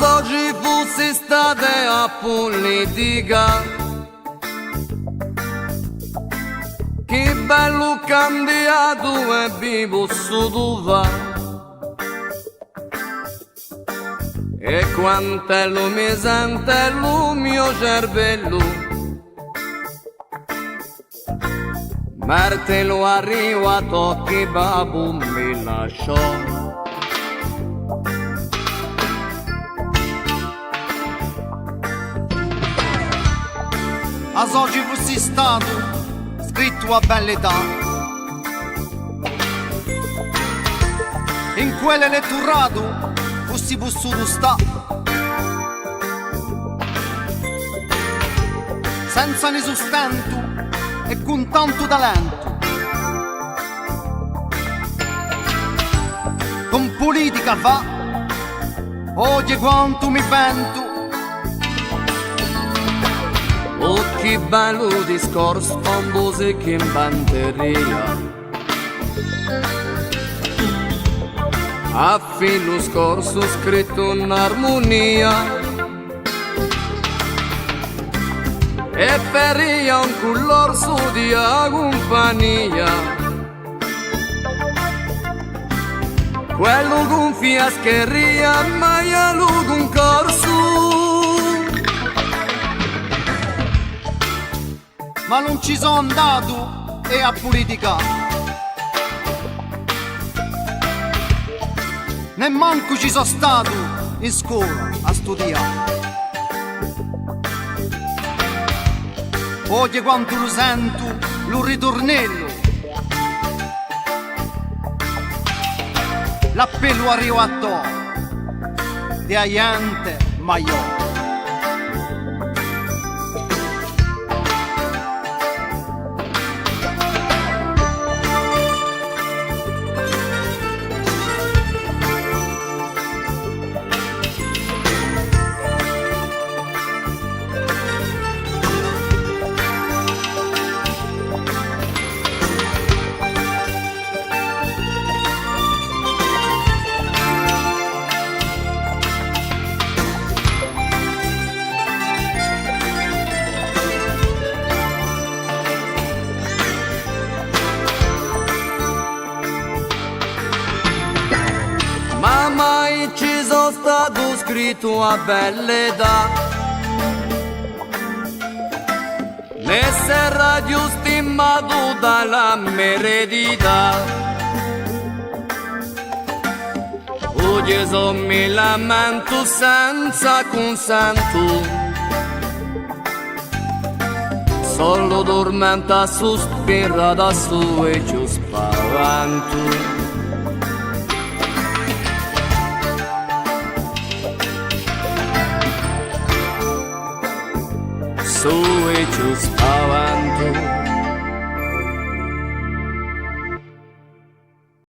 oggi fossi stata a politica, che bello cambiato e vi posso trovare. E quantello mi sente il mio cervello, martello arrivato che babbo mi lasciò. As oggi fossi stato scritto a bella età, in quell'elettorato fossi possuto sta, senza né sostento e con tanto talento. Con politica fa, oggi quanto mi pento. Oh, che bello discorso, famoso che in banderia. A filo scorso scritto in armonia, e feria un colorso di compagnia. Quello con fiascheria, ma io con corso. Ma non ci sono andato e a politica, nemmanco ci sono stato in scuola a studiare. Oggi quanto lo sento, lo ritornello, l'appello arriva a te, di gente maior. Ma mai ci sono stato scritto a bella età, né se radio stimato dalla meredità. Oggi son mi lamento senza consenso, solo dormenta sospira da su e ci spavento. Su e ci spavento.